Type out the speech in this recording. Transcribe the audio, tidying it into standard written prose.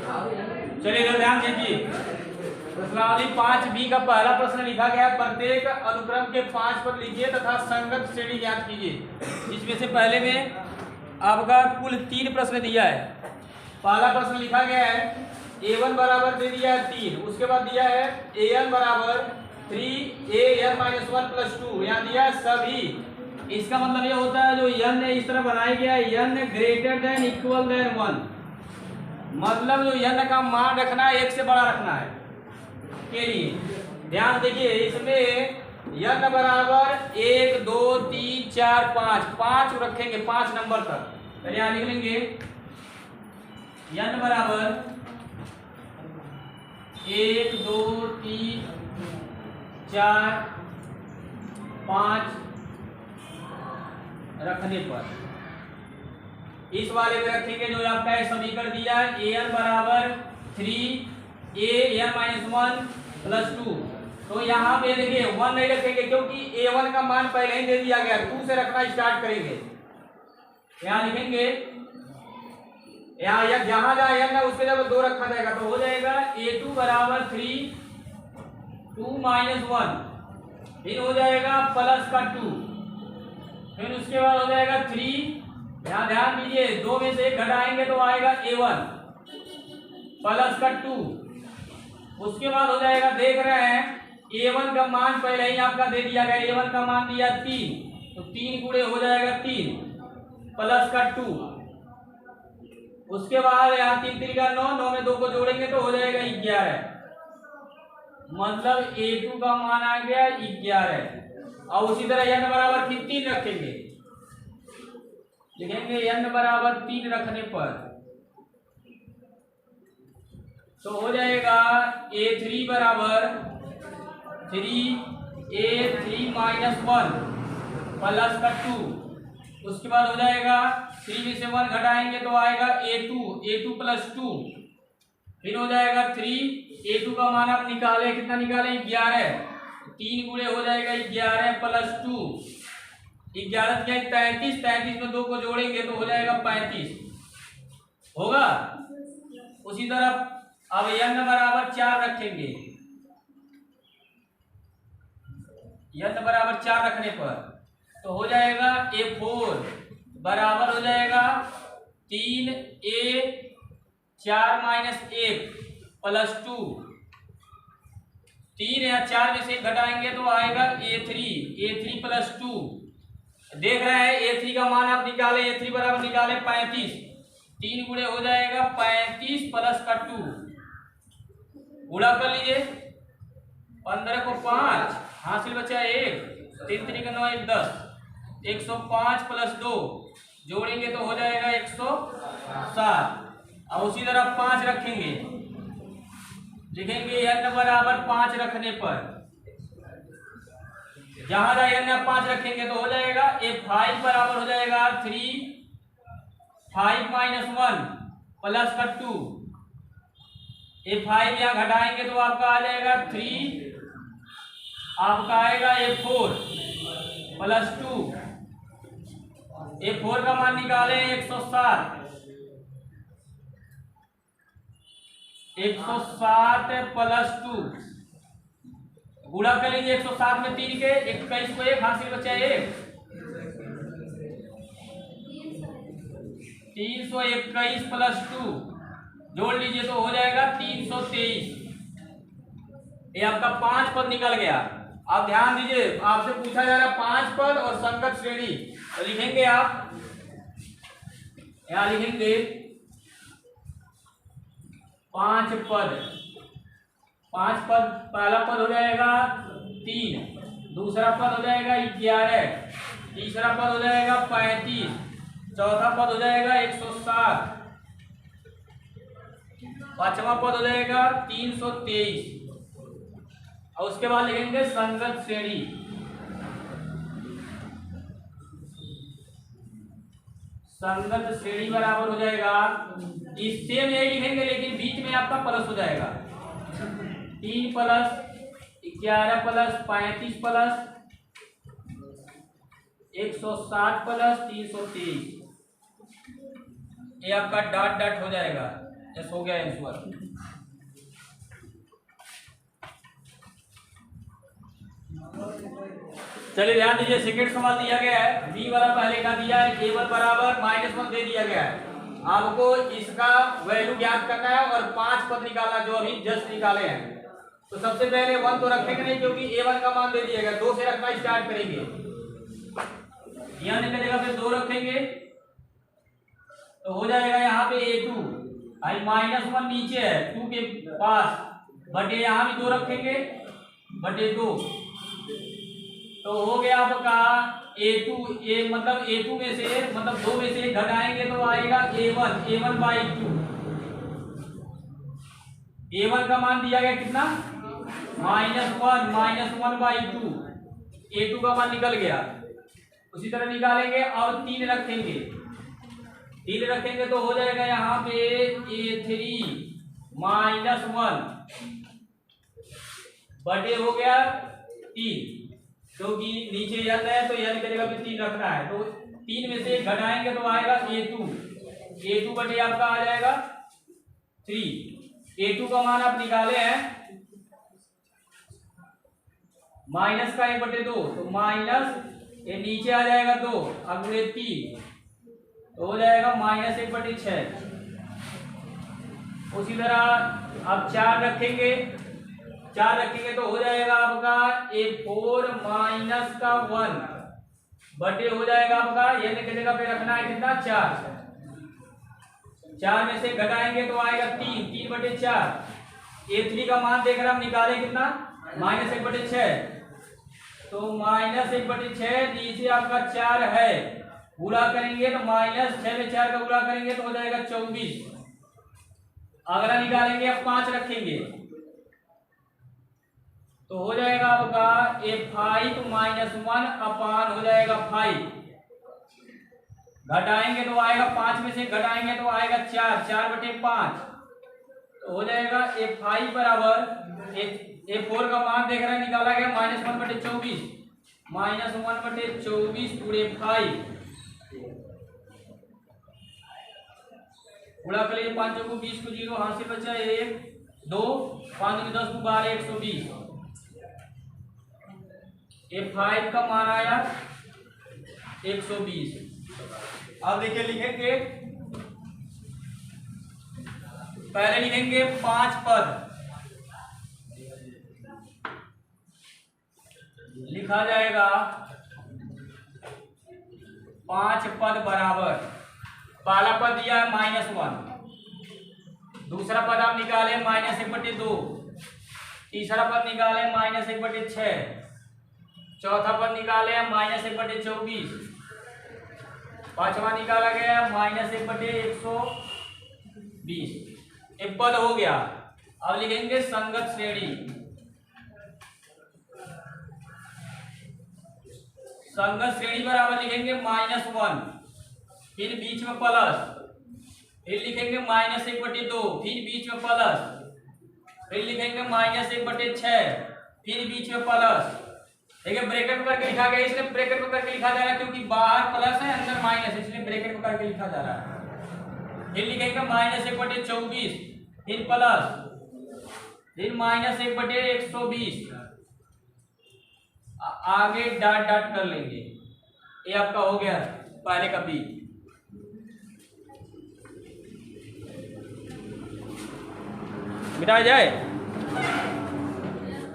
चलिए इधर ध्यान दीजिए। प्रश्नावली 5B का पहला प्रश्न लिखा गया, प्रत्येक अनुक्रम के 5 पद लिखिए तथा संगत श्रेणी ज्ञात कीजिए। इसमें से पहले में आपका कुल 3 प्रश्न दिया है। पहला प्रश्न लिखा गया है A1 बराबर दे दिया है 3, उसके बाद दिया है AN बराबर 3AN-1 + 2, यहाँ दिया है सभी। इसका मतलब ये होता है जो n है इस तरह बनाया गया है, n greater than equal than 1, मतलब जो n का मान रखना है 1 से बड़ा रखना है के लिए। ध्यान देखिए इसमें n बराबर 1 2 3 4 5 रखेंगे 5 नंबर तक। पहले यहाँ लिख लेंगे n बराबर 1 2 3 4 5 रखने पर इस वाले में रखेंगे जो आपका समीकरण दिया है an बराबर 3AN-1 + 2। तो यहाँ पे देखिए 1 नहीं रखेंगे क्योंकि A1 का मान पहले ही दे दिया गया, 2 से रखना स्टार्ट करेंगे। यहाँ लिखेंगे यहाँ जहां जहां n है उसके जब 2 रखा जाएगा तो हो जाएगा A2 बराबर 3 2 - 1, फिर हो जाएगा प्लस का 2, फिर उसके बाद हो जाएगा 3। यहाँ ध्यान दीजिए 2 में से 1 घटाएंगे तो आएगा A1 प्लस का 2। उसके बाद हो जाएगा, देख रहे हैं A1 का मान पहले ही आपका दे दिया गया, A1 का मान दिया 3, तो 3 गुणे हो जाएगा 3 प्लस का 2। उसके बाद यहाँ 3 3 का 9, 9 में 2 को जोड़ेंगे तो हो जाएगा 11, मतलब A2 का मान आ गया 11। और उसी तरह n बराबर फिर 3 रखेंगे, लिखेंगे n बराबर 3 रखने पर तो हो जाएगा A3 बराबर 3A3-1 प्लस का 2। उसके बाद हो जाएगा 3 में से 1 घटाएंगे तो आएगा A2 + 2, फिर हो जाएगा 3। A2 का मान आप निकाले, कितना निकाले 11, 3 गुणे हो जाएगा 11 प्लस 2, 11 क्या 33, 33 में 2 को जोड़ेंगे तो हो जाएगा 35 होगा। उसी तरह अब n बराबर 4 रखेंगे, n बराबर 4 रखने पर तो हो जाएगा A4 बराबर हो जाएगा 3A4-1 + 2, 3 या 4 में से घटाएंगे तो आएगा A3 + 2। देख रहे हैं A3 का मान आप निकाले, A3 बराबर निकाले 35, 3 गुणे हो जाएगा 35 प्लस का 2, गुणा कर लीजिए 15 को 5 हासिल बचा 1, 3 3 का 9 1 10, 105 + 2 जोड़ेंगे तो हो जाएगा 107। और उसी तरह 5 रखेंगे, लिखेंगे n बराबर 5 रखने पर जहां जहां n 5 रखेंगे तो हो जाएगा A5 बराबर हो जाएगा 3 5-1 प्लस का 2, A5 यहाँ घटाएंगे तो आपका आ जाएगा 3, आपका आएगा A4 + 2, A4 का मान निकाले 107, 107 + 2 गुणा कर लीजिए 107 में 3 के 21 को 1 हासिल बचा 1, 321 + 2 जोड़ लीजिए तो हो जाएगा 323। ये आपका 5 पद निकल गया। आप ध्यान दीजिए, आपसे पूछा जा रहा है 5 पद और संगत श्रेणी, तो लिखेंगे आप यहां लिखेंगे 5 पद। 5 पद, पहला पद हो जाएगा 3, दूसरा पद हो जाएगा 11, तीसरा पद हो जाएगा 35, चौथा पद हो जाएगा 107, पांचवा पद हो जाएगा 323। और उसके बाद लिखेंगे संगत श्रेणी। संगत श्रेणी बराबर हो जाएगा, इससे में यही लिखेंगे लेकिन बीच में आपका प्लस हो जाएगा 3 + 11 + 35 + 107 + 323, ये आपका डॉट डॉट हो जाएगा। यस हो गया आंसर। चलिए ध्यान दीजिए, सेकंड सवाल दिया गया है, बी वाला पहले का दिया है, a1 बराबर -1 दे दिया गया है। आपको इसका वैल्यू ज्ञात करना है और 5 पद निकालना जो अभी जस्ट निकाले हैं। तो सबसे पहले 1 तो रखेंगे नहीं क्योंकि a1 का मान दे दिया गया, 2 से रखना स्टार्ट करेंगे। यहाँ निकल जगह पे 2 रखेंगे तो हो जाएगा यहाँ पे a2, आई -1 नीचे है 2 के पास, बटे यहाँ भी 2 रखेंगे बटे 2, तो हो गया आपका a2, मतलब a2 में से मतलब 2 में से घटाएंगे तो आएगा a1/2। a1 का मान दिया गया कितना, -1/2, a2 का मान निकल गया। उसी तरह निकालेंगे और 3 रखेंगे, 3 रखेंगे तो हो जाएगा यहाँ पे a3-1 बटे हो गया 3, क्योंकि नीचे n है तो n की जगह पे 3 रखना है, तो 3 में से घटाएंगे तो आएगा a2 बटे आपका आ जाएगा 3। a2 का मान आप निकाले हैं माइनस का 1/2, तो माइनस ये नीचे आ जाएगा 2 अब 3 तो हो जाएगा -1/6। उसी तरह अब 4 रखेंगे, 4 रखेंगे तो हो जाएगा आपका a4-1 बटे हो जाएगा आपका n की जगह पे रखना है कितना 4, 4 में से घटाएंगे तो आएगा 3/4। a3 का मान देकर हम निकालें कितना -1/6, तो -1/6 नीचे आपका 4 है, गुणा करेंगे तो -6 में 4 का गुणा करेंगे तो हो जाएगा 24। अगला निकालेंगे, अब 5 रखेंगे तो हो जाएगा आपका a5-1 अपान हो जाएगा 5, घटाएंगे तो आएगा 5 में से घटाएंगे तो आएगा 4/5, तो हो जाएगा a5 बराबर a4 का मान देख रहे हैं निकाला गया -1/24, -1/24 पूरे 5 गुणा कर लीजिए, 5 को 20 को 0 हाथ से बचा 1 2 5 को 10 को 12 120। a5 का मान आया 120। अब देखिए लिखेंगे, पहले लिखेंगे 5 पद, लिखा जाएगा 5 पद बराबर, पहला पद दिया है -1, दूसरा पद आप निकाले -1/2, तीसरा पद निकाले -1/6, चौथा पद निकाले -1/24, पांचवा निकाला गया -1/120। एक पद हो गया। अब लिखेंगे संगत श्रेणी, संगत श्रेणी बराबर लिखेंगे -1, फिर बीच में प्लस, फिर लिखेंगे -1/2, फिर बीच में प्लस, फिर लिखेंगे -1/6, फिर बीच में प्लस। देखिए ब्रैकेट में करके लिखा गया, इसलिए ब्रैकेट में करके लिखा जा रहा है क्योंकि बाहर प्लस है अंदर माइनस, इसलिए ब्रैकेट में करके लिखा जा रहा है। फिर लिखेंगे -1/24, फिर प्लस, फिर -1/120, आगे डॉट डॉट कर लेंगे। ये आपका हो गया पहले का बी। मिटा जाए।